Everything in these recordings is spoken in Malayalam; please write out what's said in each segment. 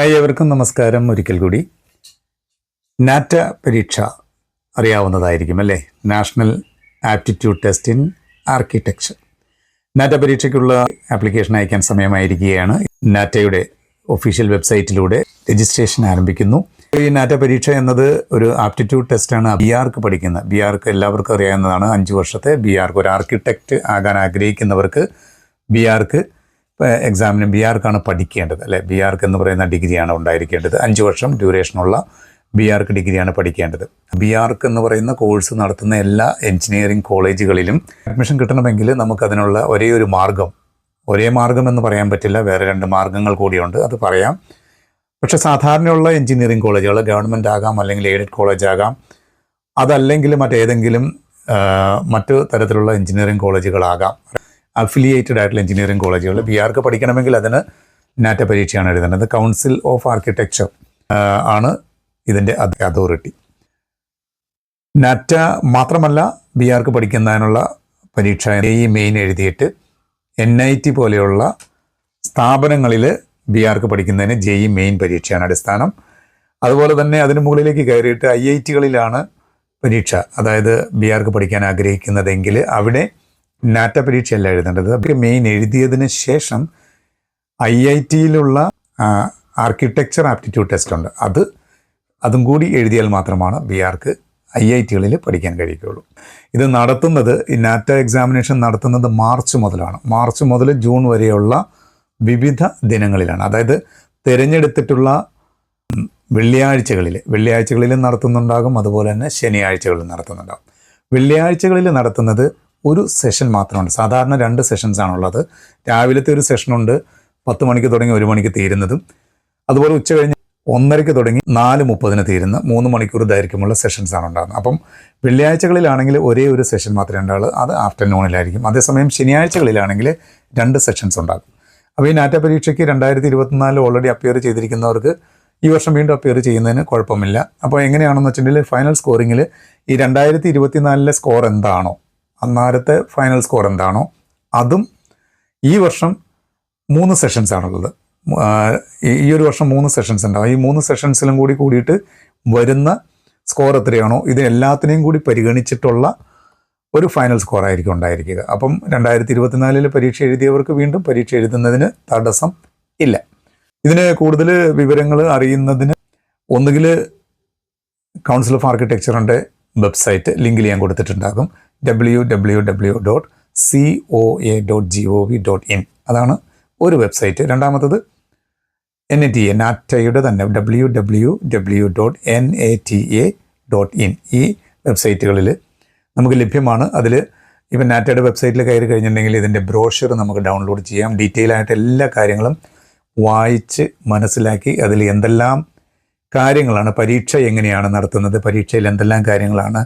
ഹായ്, എവർക്കും നമസ്കാരം. ഒരിക്കൽ കൂടി നാറ്റ പരീക്ഷ അറിയാവുന്നതായിരിക്കും അല്ലേ? National aptitude test in architecture. NATA പരീക്ഷയ്ക്കുള്ള ആപ്ലിക്കേഷൻ അയക്കാൻ സമയമായിരിക്കുകയാണ്. നാറ്റയുടെ ഒഫീഷ്യൽ വെബ്സൈറ്റിലൂടെ രജിസ്ട്രേഷൻ ആരംഭിക്കുന്നു. ഈ നാറ്റ പരീക്ഷ എന്നത് ഒരു ആപ്റ്റിറ്റ്യൂഡ് ടെസ്റ്റാണ്. ബി ആർക്ക് എല്ലാവർക്കും അറിയാവുന്നതാണ്. 5 വർഷത്തെ ഒരു ആർക്കിടെക്റ്റ് ആകാൻ ആഗ്രഹിക്കുന്നവർക്ക് എക്സാമിന് ആർക്കാണ് പഠിക്കേണ്ടത് അല്ലേ? ആർക്ക് എന്ന് പറയുന്ന ഡിഗ്രിയാണ് ഉണ്ടായിരിക്കേണ്ടത്. 5 വർഷം ഡ്യൂറേഷനുള്ള ആർക്ക് ഡിഗ്രിയാണ് പഠിക്കേണ്ടത്. ആർക്ക് എന്ന് പറയുന്ന കോഴ്സ് നടത്തുന്ന എല്ലാ എഞ്ചിനീയറിംഗ് കോളേജുകളിലും അഡ്മിഷൻ കിട്ടണമെങ്കിൽ നമുക്കതിനുള്ള ഒരേ മാർഗം എന്ന് പറയാൻ പറ്റില്ല, വേറെ 2 മാർഗങ്ങൾ കൂടിയുണ്ട്, അത് പറയാം. പക്ഷെ സാധാരണയുള്ള എഞ്ചിനീയറിംഗ് കോളേജുകൾ ഗവൺമെൻറ് ആകാം, അല്ലെങ്കിൽ എയ്ഡഡ് കോളേജ് ആകാം, അതല്ലെങ്കിൽ മറ്റു തരത്തിലുള്ള എഞ്ചിനീയറിംഗ് കോളേജുകളാകാം. അഫിലിയേറ്റഡ് ആയിട്ടുള്ള എഞ്ചിനീയറിംഗ് കോളേജുകൾ ആർക്ക് പഠിക്കണമെങ്കിൽ അതിന് നാറ്റ പരീക്ഷയാണ് എഴുതേണ്ടത്. കൗൺസിൽ ഓഫ് ആർക്കിടെക്ചർ ആണ് ഇതിൻ്റെ അതോറിറ്റി. നാറ്റ മാത്രമല്ല, ആർക്ക് പഠിക്കുന്നതിനുള്ള പരീക്ഷ മെയിൻ എഴുതിയിട്ട് NIT പോലെയുള്ള സ്ഥാപനങ്ങളിൽ ആർക്ക് പഠിക്കുന്നതിന് മെയിൻ പരീക്ഷയാണ് അടിസ്ഥാനം. അതുപോലെ തന്നെ അതിന് മുകളിലേക്ക് കയറിയിട്ട് IITകളിലാണ് പരീക്ഷ. അതായത് ആർക്ക് പഠിക്കാൻ ആഗ്രഹിക്കുന്നതെങ്കിൽ അവിടെ നാറ്റ പരീക്ഷയല്ല എഴുതേണ്ടത്. മെയിൻ എഴുതിയതിന് ശേഷം IITയിലുള്ള ആർക്കിടെക്ചർ ആപ്റ്റിറ്റ്യൂഡ് ടെസ്റ്റ് ഉണ്ട്, അതും കൂടി എഴുതിയാൽ മാത്രമാണ് ആർക്ക് IITകളിൽ പഠിക്കാൻ കഴിയുകയുള്ളൂ. ഇത് നടത്തുന്നത്, ഈ നാറ്റ എക്സാമിനേഷൻ നടത്തുന്നത് മാർച്ച് മുതലാണ്. മാർച്ച് മുതൽ ജൂൺ വരെയുള്ള വിവിധ ദിനങ്ങളിലാണ്. അതായത് തിരഞ്ഞെടുത്തിട്ടുള്ള വെള്ളിയാഴ്ചകളിൽ നടത്തുന്നുണ്ടാകും, അതുപോലെ തന്നെ ശനിയാഴ്ചകളിൽ നടത്തുന്നുണ്ടാകും. വെള്ളിയാഴ്ചകളിൽ നടത്തുന്നത് ഒരു സെഷൻ മാത്രമാണ്. സാധാരണ 2 സെഷൻസാണുള്ളത്. രാവിലത്തെ ഒരു സെഷനുണ്ട്, 10 മണിക്ക് തുടങ്ങി 1 മണിക്ക് തീരുന്നതും, അതുപോലെ ഉച്ച കഴിഞ്ഞ് 1:30 തുടങ്ങി 4:30 തീരുന്ന 3 മണിക്കൂർ ദൈർഘ്യമുള്ള സെഷൻസാണ് ഉണ്ടാകുന്നത്. അപ്പം വെള്ളിയാഴ്ചകളിലാണെങ്കിൽ ഒരേ ഒരു സെഷൻ മാത്രമേ ഉണ്ടാവുള്ളൂ, അത് ആഫ്റ്റർനൂണിലായിരിക്കും. അതേസമയം ശനിയാഴ്ചകളിലാണെങ്കിൽ 2 സെഷൻസ് ഉണ്ടാകും. അപ്പോൾ ഈ നാറ്റ പരീക്ഷയ്ക്ക് 2024 ഓൾറെഡി അപ്പിയർ ചെയ്തിരിക്കുന്നവർക്ക് ഈ വർഷം വീണ്ടും അപ്പിയർ ചെയ്യുന്നതിന് കുഴപ്പമില്ല. അപ്പോൾ എങ്ങനെയാണെന്ന് വെച്ചിട്ടുണ്ടെങ്കിൽ ഫൈനൽ സ്കോറിങ്ങിൽ ഈ 2024 സ്കോർ എന്താണോ, അന്നേരത്തെ ഫൈനൽ സ്കോർ എന്താണോ, അതും ഈ വർഷം 3 സെഷൻസാണുള്ളത്. ഈ ഒരു വർഷം 3 സെഷൻസ് ഉണ്ടാവും. ഈ 3 സെഷൻസിലും കൂടിയിട്ട് വരുന്ന സ്കോർ എത്രയാണോ, ഇത് എല്ലാത്തിനെയും കൂടി പരിഗണിച്ചിട്ടുള്ള ഒരു ഫൈനൽ സ്കോർ ആയിരിക്കും ഉണ്ടായിരിക്കുക. അപ്പം 2024 പരീക്ഷ എഴുതിയവർക്ക് വീണ്ടും പരീക്ഷ എഴുതുന്നതിന് തടസ്സം ഇല്ല. ഇതിന് കൂടുതൽ വിവരങ്ങൾ അറിയുന്നതിന് ഒന്നുകിൽ കൗൺസിൽ ഓഫ് ആർക്കിടെക്ചറിൻ്റെ വെബ്സൈറ്റ് ലിങ്കിൽ ഞാൻ കൊടുത്തിട്ടുണ്ടാകും, www.coa.gov.in. അതാണ് ഒരു വെബ്സൈറ്റ്. രണ്ടാമത്തത് നാറ്റയുടെ തന്നെ www.nata.in. ഈ വെബ്സൈറ്റുകളിൽ നമുക്ക് ലഭ്യമാണ്. അതിൽ ഇപ്പം നാറ്റയുടെ വെബ്സൈറ്റിൽ കയറി കഴിഞ്ഞിട്ടുണ്ടെങ്കിൽ ഇതിൻ്റെ ബ്രോഷർ നമുക്ക് ഡൗൺലോഡ് ചെയ്യാം. ഡീറ്റെയിൽ ആയിട്ട് എല്ലാ കാര്യങ്ങളും വായിച്ച് മനസ്സിലാക്കി അതിൽ എന്തെല്ലാം കാര്യങ്ങളാണ്, പരീക്ഷ എങ്ങനെയാണ് നടത്തുന്നത്, പരീക്ഷയിൽ എന്തെല്ലാം കാര്യങ്ങളാണ്,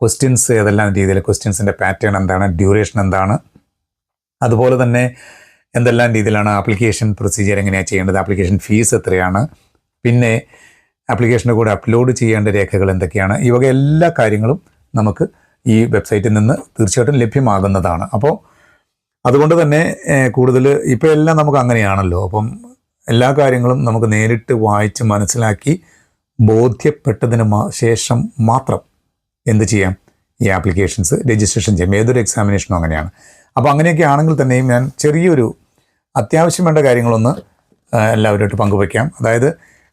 ക്വസ്റ്റ്യൻസ് ഏതെല്ലാം രീതിയിൽ, ക്വസ്റ്റ്യൻസിൻ്റെ പാറ്റേൺ എന്താണ്, ഡ്യൂറേഷൻ എന്താണ്, അതുപോലെ തന്നെ എന്തെല്ലാം രീതിയിലാണ് ആപ്ലിക്കേഷൻ പ്രൊസീജിയർ എങ്ങനെയാണ് ചെയ്യേണ്ടത്, ആപ്ലിക്കേഷൻ ഫീസ് എത്രയാണ്, പിന്നെ ആപ്ലിക്കേഷൻ്റെ കൂടെ അപ്ലോഡ് ചെയ്യേണ്ട രേഖകൾ എന്തൊക്കെയാണ്, ഈ വക എല്ലാ കാര്യങ്ങളും നമുക്ക് ഈ വെബ്സൈറ്റിൽ നിന്ന് തീർച്ചയായിട്ടും ലഭ്യമാകുന്നതാണ്. അപ്പോൾ അതുകൊണ്ട് തന്നെ കൂടുതൽ ഇപ്പോൾ എല്ലാം നമുക്ക് അങ്ങനെയാണല്ലോ. അപ്പം എല്ലാ കാര്യങ്ങളും നമുക്ക് നേരിട്ട് വായിച്ച് മനസ്സിലാക്കി ബോധ്യപ്പെട്ടതിന് ശേഷം മാത്രം എന്ത് ചെയ്യാം, ഈ ആപ്ലിക്കേഷൻസ് രജിസ്ട്രേഷൻ ചെയ്യാം. ഏതൊരു എക്സാമിനേഷനും അങ്ങനെയാണ്. അപ്പോൾ അങ്ങനെയൊക്കെ ആണെങ്കിൽ തന്നെയും ഞാൻ ചെറിയൊരു അത്യാവശ്യം വേണ്ട കാര്യങ്ങളൊന്ന് എല്ലാവരുമായിട്ട് പങ്കുവയ്ക്കാം. അതായത്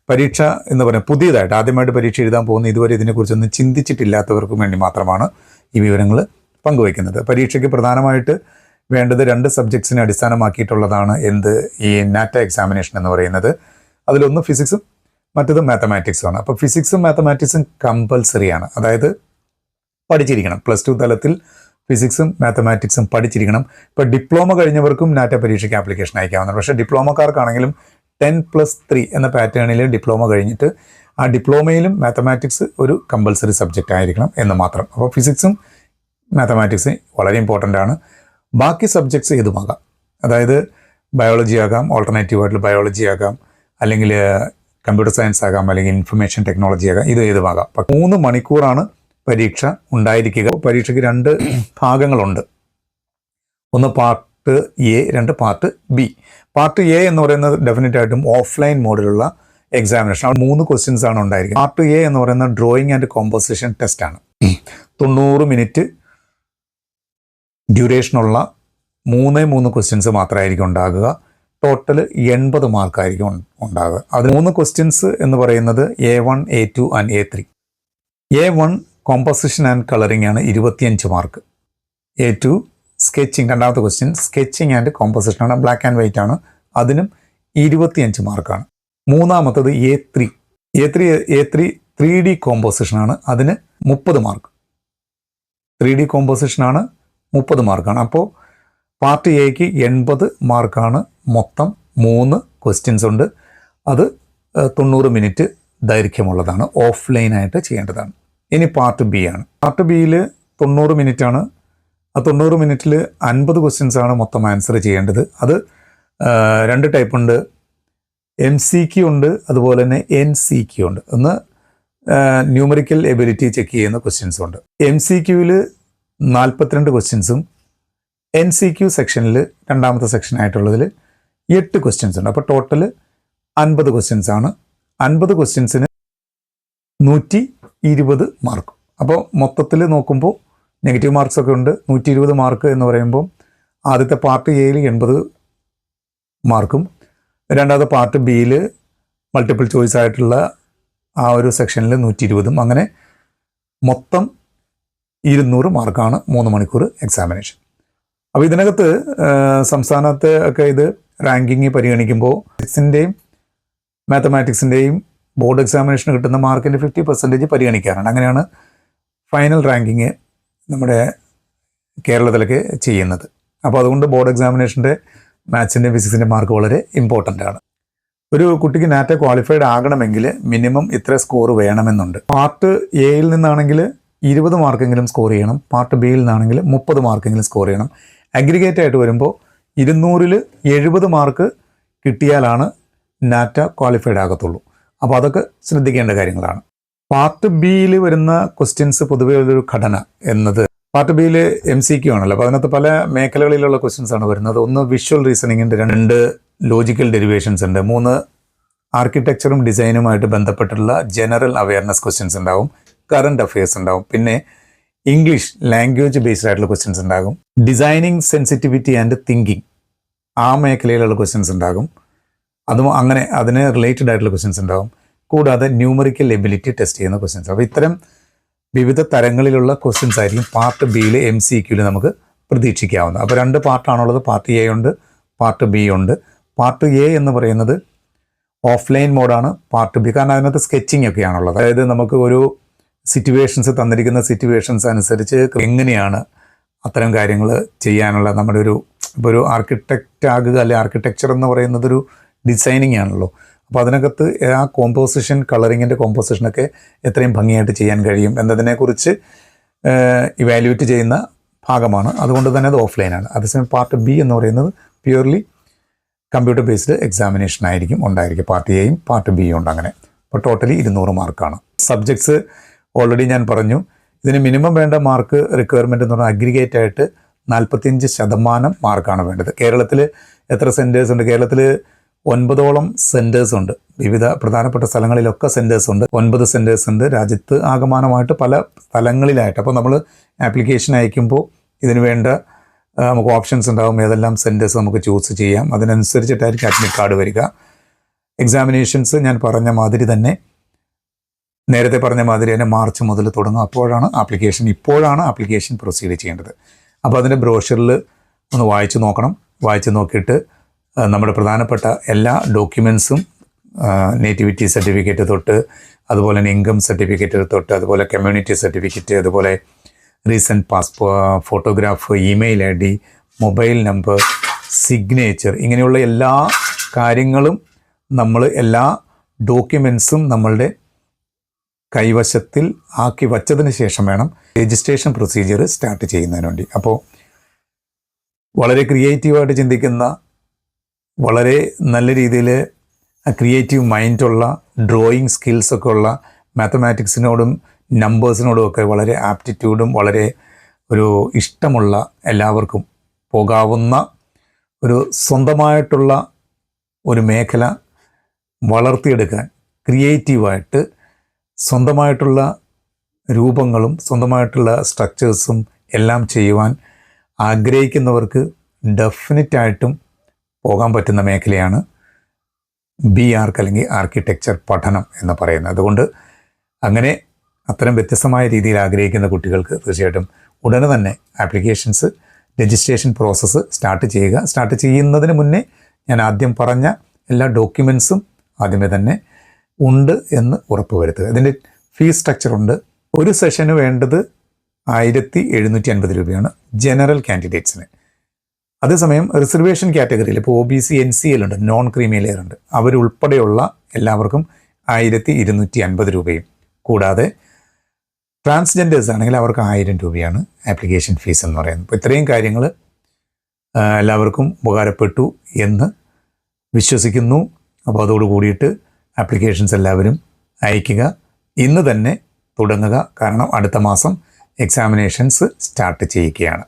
പരീക്ഷ എന്ന് പറയുന്നത് പുതിയതായിട്ട് ആദ്യമായിട്ട് പരീക്ഷ എഴുതാൻ പോകുന്ന, ഇതുവരെ ഇതിനെക്കുറിച്ചൊന്നും ചിന്തിച്ചിട്ടില്ലാത്തവർക്കും വേണ്ടി മാത്രമാണ് ഈ വിവരങ്ങൾ പങ്കുവയ്ക്കുന്നത്. പരീക്ഷയ്ക്ക് പ്രധാനമായിട്ട് വേണ്ടത് 2 സബ്ജക്ട്സിനെ അടിസ്ഥാനമാക്കിയിട്ടുള്ളതാണ് ഈ നാറ്റ എക്സാമിനേഷൻ എന്ന് പറയുന്നത്. അതിലൊന്ന് ഫിസിക്സും മറ്റത് മാത്തമാറ്റിക്സുമാണ്. അപ്പോൾ ഫിസിക്സും മാത്തമാറ്റിക്സും കമ്പൽസറിയാണ്, അതായത് പഠിച്ചിരിക്കണം. +2 തലത്തിൽ ഫിസിക്സും മാത്തമാറ്റിക്സും പഠിച്ചിരിക്കണം. ഇപ്പോൾ ഡിപ്ലോമ കഴിഞ്ഞവർക്കും നാറ്റ പരീക്ഷയ്ക്ക് ആപ്ലിക്കേഷൻ അയക്കാവുന്നതാണ്. പക്ഷേ ഡിപ്ലോമക്കാർക്കാണെങ്കിലും 10+3 എന്ന പാറ്റേണിൽ ഡിപ്ലോമ കഴിഞ്ഞിട്ട് ആ ഡിപ്ലോമയിലും മാത്തമാറ്റിക്സ് ഒരു കമ്പൽസറി സബ്ജക്റ്റ് ആയിരിക്കണം എന്ന് മാത്രം. അപ്പോൾ ഫിസിക്സും മാത്തമാറ്റിക്സും വളരെ ഇമ്പോർട്ടൻ്റ് ആണ്. ബാക്കി സബ്ജക്ട്സ് ഏതുമാകാം, അതായത് ബയോളജി ആകാം, ഓൾട്ടർനേറ്റീവായിട്ടുള്ള ബയോളജി ആകാം, അല്ലെങ്കിൽ കമ്പ്യൂട്ടർ സയൻസ് ആകാം, അല്ലെങ്കിൽ ഇൻഫർമേഷൻ ടെക്നോളജി ആകാം, ഇത് ഏതുമാകാം. 3 മണിക്കൂറാണ് പരീക്ഷ ഉണ്ടായിരിക്കുക. പരീക്ഷയ്ക്ക് 2 ഭാഗങ്ങളുണ്ട്. ഒന്ന് part A, 2 part B. Part A എന്ന് പറയുന്നത് ഡെഫിനറ്റായിട്ടും ഓഫ്ലൈൻ മോഡിലുള്ള എക്സാമിനേഷൻ. അവിടെ 3 ക്വസ്റ്റ്യൻസ് ആണ് ഉണ്ടായിരിക്കുന്നത്. പാർട്ട് എ എന്ന് പറയുന്ന ഡ്രോയിങ് ആൻഡ് കോമ്പോസിഷൻ ടെസ്റ്റ് ആണ്. 90 മിനിറ്റ് ഡ്യൂറേഷനുള്ള 3 ക്വസ്റ്റ്യൻസ് മാത്രമായിരിക്കും ഉണ്ടാകുക. ടോട്ടൽ 80 മാർക്കായിരിക്കും ഉണ്ടാകുക. അത് 3 ക്വസ്റ്റ്യൻസ് എന്ന് പറയുന്നത് A1, A2 and A3. A1 composition and colouring ആണ് 25 മാർക്ക്. A2 സ്കെച്ചിങ്, രണ്ടാമത്തെ ക്വസ്റ്റ്യൻ സ്കെച്ചിങ് ആൻഡ് കോമ്പോസിഷൻ ആണ്, ബ്ലാക്ക് ആൻഡ് വൈറ്റ് ആണ്, അതിനും 25 മാർക്കാണ്. മൂന്നാമത്തത് A3 3D കോമ്പോസിഷൻ ആണ്, അതിന് 30 മാർക്ക്. 3D കോമ്പോസിഷൻ ആണ്, 30 മാർക്കാണ്. അപ്പോൾ പാർട്ട് എക്ക് 80 മാർക്കാണ്. മൊത്തം 3 ക്വസ്റ്റ്യൻസ് ഉണ്ട്. അത് 90 മിനിറ്റ് ദൈർഘ്യമുള്ളതാണ്. ഓഫ്ലൈനായിട്ട് ചെയ്യേണ്ടതാണ്. ഇനി പാർട്ട് ബി ആണ്. പാർട്ട് ബിയിൽ 90 മിനിറ്റ് ആണ്. ആ 90 മിനിറ്റിൽ 50 ക്വസ്റ്റ്യൻസ് ആണ് മൊത്തം ആൻസർ ചെയ്യേണ്ടത്. അത് 2 ടൈപ്പ് ഉണ്ട്. MCQ ഉണ്ട്, അതുപോലെ തന്നെ NCQ ഉണ്ട്. ഒന്ന് ന്യൂമറിക്കൽ എബിലിറ്റി ചെക്ക് ചെയ്യുന്ന ക്വസ്റ്റ്യൻസ് ഉണ്ട്. MCQയിൽ 42 ക്വസ്റ്റ്യൻസും NCQ സെക്ഷനിൽ രണ്ടാമത്തെ സെക്ഷനായിട്ടുള്ളതിൽ 8 ക്വസ്റ്റ്യൻസ് ഉണ്ട്. അപ്പോൾ ടോട്ടൽ 50 ക്വസ്റ്റ്യൻസ് ആണ്. 50 ക്വസ്റ്റ്യൻസിന് 120 മാർക്ക്. അപ്പോൾ മൊത്തത്തിൽ നോക്കുമ്പോൾ നെഗറ്റീവ് മാർക്സ് ഒക്കെ ഉണ്ട്. 120 മാർക്ക് എന്ന് പറയുമ്പോൾ ആദ്യത്തെ പാർട്ട് എയിൽ 80 മാർക്കും രണ്ടാമത്തെ പാർട്ട് ബിയിൽ മൾട്ടിപ്പിൾ ചോയ്സ് ആയിട്ടുള്ള ആ ഒരു സെക്ഷനിൽ 120ഉം, അങ്ങനെ മൊത്തം 200 മാർക്കാണ് 3 മണിക്കൂർ എക്സാമിനേഷൻ. അപ്പോൾ ഇതിനകത്ത് സംസ്ഥാനത്തെ ഒക്കെ ഇത് റാങ്കിങ് പരിഗണിക്കുമ്പോൾ ഫിസിക്സിൻ്റെയും മാത്തമാറ്റിക്സിൻ്റെയും ബോർഡ് എക്സാമിനേഷന് കിട്ടുന്ന മാർക്കിൻ്റെ 50% പരിഗണിക്കാറുണ്ട്. അങ്ങനെയാണ് ഫൈനൽ റാങ്കിങ് നമ്മുടെ കേരളത്തിലൊക്കെ ചെയ്യുന്നത്. അപ്പോൾ അതുകൊണ്ട് ബോർഡ് എക്സാമിനേഷൻ്റെ മാത്സിൻ്റെ ഫിസിക്സിൻ്റെ മാർക്ക് വളരെ ഇമ്പോർട്ടൻ്റ് ആണ്. ഒരു കുട്ടിക്ക് നാറ്റ ക്വാളിഫൈഡ് ആകണമെങ്കിൽ മിനിമം ഇത്ര സ്കോർ വേണമെന്നുണ്ട്. പാർട്ട് എയിൽ നിന്നാണെങ്കിൽ 20 മാർക്കെങ്കിലും സ്കോർ ചെയ്യണം. പാർട്ട് ബിയിൽ നിന്നാണെങ്കിൽ 30 മാർക്കെങ്കിലും സ്കോർ ചെയ്യണം. അഗ്രിഗേറ്റ് ആയിട്ട് വരുമ്പോൾ 200-ൽ 70 മാർക്ക് കിട്ടിയാലാണ് നാറ്റ ക്വാളിഫൈഡ് ആകത്തുള്ളൂ. അപ്പോൾ അതൊക്കെ ശ്രദ്ധിക്കേണ്ട കാര്യങ്ങളാണ്. പാർട്ട് ബിയിൽ വരുന്ന ക്വസ്റ്റ്യൻസ് പൊതുവേ ഉള്ളൊരു ഘടന എന്നത് പാർട്ട് ബിയിൽ MCQ ആണല്ലോ. അപ്പോൾ അതിനകത്ത് പല മേഖലകളിലുള്ള ക്വസ്റ്റ്യൻസ് ആണ് വരുന്നത്. ഒന്ന് വിഷ്വൽ റീസണിങ്ങിൻ്റെ, 2 ലോജിക്കൽ ഡെറിവേഷൻസ് ഉണ്ട്, 3 ആർക്കിടെക്ചറും ഡിസൈനുമായിട്ട് ബന്ധപ്പെട്ടുള്ള ജനറൽ അവയർനെസ് ക്വസ്റ്റ്യൻസ് ഉണ്ടാവും, കറണ്ട് അഫയേഴ്സ് ഉണ്ടാവും, പിന്നെ ഇംഗ്ലീഷ് ലാംഗ്വേജ് ബേസ്ഡ് ആയിട്ടുള്ള ക്വസ്റ്റ്യൻസ് ഉണ്ടാകും, ഡിസൈനിങ് സെൻസിറ്റിവിറ്റി ആൻഡ് തിങ്കിങ് ആ മേഖലയിലുള്ള ക്വസ്റ്റ്യൻസ് ഉണ്ടാകും. അതും അങ്ങനെ അതിന് റിലേറ്റഡ് ആയിട്ടുള്ള ക്വസ്റ്റ്യൻസ് ഉണ്ടാകും. കൂടാതെ ന്യൂമറിക്കൽ എബിലിറ്റി ടെസ്റ്റ് ചെയ്യുന്ന ക്വസ്റ്റ്യൻസ്. അപ്പോൾ ഇത്തരം വിവിധ തരങ്ങളിലുള്ള ക്വസ്റ്റ്യൻസ് ആയിരിക്കും പാർട്ട് ബിയിൽ MCQയിൽ നമുക്ക് പ്രതീക്ഷിക്കാവുന്നത്. അപ്പോൾ 2 പാർട്ടാണുള്ളത്. പാർട്ട് എ ഉണ്ട്, പാർട്ട് ബി ഉണ്ട്. പാർട്ട് എ എന്ന് പറയുന്നത് ഓഫ്ലൈൻ മോഡാണ്. പാർട്ട് ബി കാരണം അതിനകത്ത് സ്കെച്ചിങ് ഒക്കെയാണുള്ളത്. അതായത് നമുക്ക് ഒരു സിറ്റുവേഷൻസ് തന്നിരിക്കുന്ന സിറ്റുവേഷൻസ് അനുസരിച്ച് എങ്ങനെയാണ് അത്തരം കാര്യങ്ങൾ ചെയ്യാനുള്ള നമ്മുടെ ഇപ്പോൾ ഒരു ആർക്കിടെക്റ്റ് ആകുക, അല്ലെങ്കിൽ ആർക്കിടെക്ചർ എന്ന് പറയുന്നത് ഒരു ഡിസൈനിങ് ആണല്ലോ. അപ്പോൾ അതിനകത്ത് ആ കോമ്പോസിഷൻ, കളറിങ്ങിൻ്റെ കോമ്പോസിഷനൊക്കെ എത്രയും ഭംഗിയായിട്ട് ചെയ്യാൻ കഴിയും എന്നതിനെക്കുറിച്ച് ഇവാലുവേറ്റ് ചെയ്യുന്ന ഭാഗമാണ്. അതുകൊണ്ട് തന്നെ അത് ഓഫ്ലൈനാണ്. അതേസമയം പാർട്ട് ബി എന്ന് പറയുന്നത് പ്യൂർലി കമ്പ്യൂട്ടർ ബേസ്ഡ് എക്സാമിനേഷൻ ആയിരിക്കും ഉണ്ടായിരിക്കും. പാർട്ട് എയും പാർട്ട് ബിയും ഉണ്ട്. അങ്ങനെ അപ്പോൾ ടോട്ടലി 200 മാർക്കാണ്. സബ്ജക്ട്സ് ഓൾറെഡി ഞാൻ പറഞ്ഞു. ഇതിന് മിനിമം വേണ്ട മാർക്ക് റിക്വയർമെൻറ്റ് എന്ന് പറഞ്ഞാൽ അഗ്രിഗേറ്റ് ആയിട്ട് 45% മാർക്കാണ് വേണ്ടത്. കേരളത്തിൽ എത്ര സെൻറ്റേഴ്സ് ഉണ്ട്? കേരളത്തിൽ 9ഓളം സെൻറ്റേഴ്സ് ഉണ്ട്. വിവിധ പ്രധാനപ്പെട്ട സ്ഥലങ്ങളിലൊക്കെ സെൻറ്റേഴ്സ് ഉണ്ട്. 9 സെൻറ്റേഴ്സ് ഉണ്ട് രാജ്യത്ത് ആകമാനമായിട്ട് പല സ്ഥലങ്ങളിലായിട്ട്. അപ്പോൾ നമ്മൾ ആപ്ലിക്കേഷൻ അയക്കുമ്പോൾ ഇതിന് വേണ്ട നമുക്ക് ഓപ്ഷൻസ് ഉണ്ടാകും. ഏതെല്ലാം സെൻറ്റേഴ്സ് നമുക്ക് ചൂസ് ചെയ്യാം. അതിനനുസരിച്ചിട്ടായിരിക്കും അഡ്മിറ്റ് കാർഡ് വരിക. എക്സാമിനേഷൻസ് ഞാൻ പറഞ്ഞ മാതിരി തന്നെ, നേരത്തെ പറഞ്ഞ മാതിരി തന്നെ മാർച്ച് മുതൽ തുടങ്ങും. ഇപ്പോഴാണ് ആപ്ലിക്കേഷൻ പ്രൊസീഡ് ചെയ്യേണ്ടത്. അപ്പോൾ അതിൻ്റെ ബ്രോഷറിൽ ഒന്ന് വായിച്ച് നോക്കണം. വായിച്ച് നോക്കിയിട്ട് നമ്മുടെ പ്രധാനപ്പെട്ട എല്ലാ ഡോക്യുമെൻസും, നേറ്റിവിറ്റി സർട്ടിഫിക്കറ്റ് തൊട്ട് അതുപോലെ തന്നെ ഇൻകം സർട്ടിഫിക്കറ്റ് തൊട്ട് അതുപോലെ കമ്മ്യൂണിറ്റി സർട്ടിഫിക്കറ്റ്, അതുപോലെ recent photograph, email ID, mobile number, signature, ഇങ്ങനെയുള്ള എല്ലാ കാര്യങ്ങളും എല്ലാ ഡോക്യുമെൻസും നമ്മളുടെ കൈവശത്തിൽ ആക്കി വച്ചതിന് ശേഷം വേണം രജിസ്ട്രേഷൻ പ്രൊസീജിയർ സ്റ്റാർട്ട് ചെയ്യുന്നതിന് വേണ്ടി. അപ്പോൾ വളരെ ക്രിയേറ്റീവായിട്ട് ചിന്തിക്കുന്ന, വളരെ നല്ല രീതിയിൽ ക്രിയേറ്റീവ് മൈൻഡുള്ള, ഡ്രോയിങ് സ്കിൽസൊക്കെ ഉള്ള, മാത്തമാറ്റിക്സിനോടും നമ്പേഴ്സിനോടും ഒക്കെ വളരെ ആപ്റ്റിറ്റ്യൂഡും വളരെ ഒരു ഇഷ്ടമുള്ള എല്ലാവർക്കും പോകാവുന്ന ഒരു സ്വന്തമായിട്ടുള്ള ഒരു മേഖല വളർത്തിയെടുക്കാൻ ക്രിയേറ്റീവായിട്ട് സ്വന്തമായിട്ടുള്ള രൂപങ്ങളും സ്വന്തമായിട്ടുള്ള സ്ട്രക്ചേഴ്സും എല്ലാം ചെയ്യുവാൻ ആഗ്രഹിക്കുന്നവർക്ക് ഡെഫിനറ്റായിട്ടും പോകാൻ പറ്റുന്ന മേഖലയാണ് BArch അല്ലെങ്കിൽ ആർക്കിടെക്ചർ പഠനം എന്ന് പറയുന്നത്. അതുകൊണ്ട് അങ്ങനെ അത്തരം വ്യത്യസ്തമായ രീതിയിൽ ആഗ്രഹിക്കുന്ന കുട്ടികൾക്ക് തീർച്ചയായിട്ടും ഉടനെ തന്നെ ആപ്ലിക്കേഷൻസ് രജിസ്ട്രേഷൻ പ്രോസസ്സ് സ്റ്റാർട്ട് ചെയ്യുക. സ്റ്റാർട്ട് ചെയ്യുന്നതിന് മുന്നേ ഞാൻ ആദ്യം പറഞ്ഞ എല്ലാ ഡോക്യുമെൻസും ആദ്യമേ തന്നെ ഉണ്ട് എന്ന് ഉറപ്പുവരുത്തുക. ഇതിൻ്റെ ഫീസ് സ്ട്രക്ചറുണ്ട്. ഒരു സെഷന് വേണ്ടത് 1750 രൂപയാണ് ജനറൽ കാൻഡിഡേറ്റ്സിന്. അതേസമയം റിസർവേഷൻ കാറ്റഗറിയിൽ ഇപ്പോൾ OBC NCL ഉണ്ട്, നോൺ ക്രീമി ലെയർ ഉണ്ട്, അവരുൾപ്പെടെയുള്ള എല്ലാവർക്കും 1250 രൂപയും. കൂടാതെ ട്രാൻസ്ജെൻഡേഴ്സ് ആണെങ്കിൽ അവർക്ക് 1000 രൂപയാണ് ആപ്ലിക്കേഷൻ ഫീസ് എന്ന് പറയുന്നത്. അപ്പോൾ ഇത്രയും കാര്യങ്ങൾ എല്ലാവർക്കും ഉപകാരപ്പെട്ടു എന്ന് വിശ്വസിക്കുന്നു. അപ്പോൾ അതോട് കൂടിയിട്ട് ആപ്ലിക്കേഷൻസ് എല്ലാവരും അയയ്ക്കുക. ഇന്ന് തന്നെ തുടങ്ങുക. കാരണം അടുത്ത മാസം എക്സാമിനേഷൻസ് സ്റ്റാർട്ട് ചെയ്യുകയാണ്.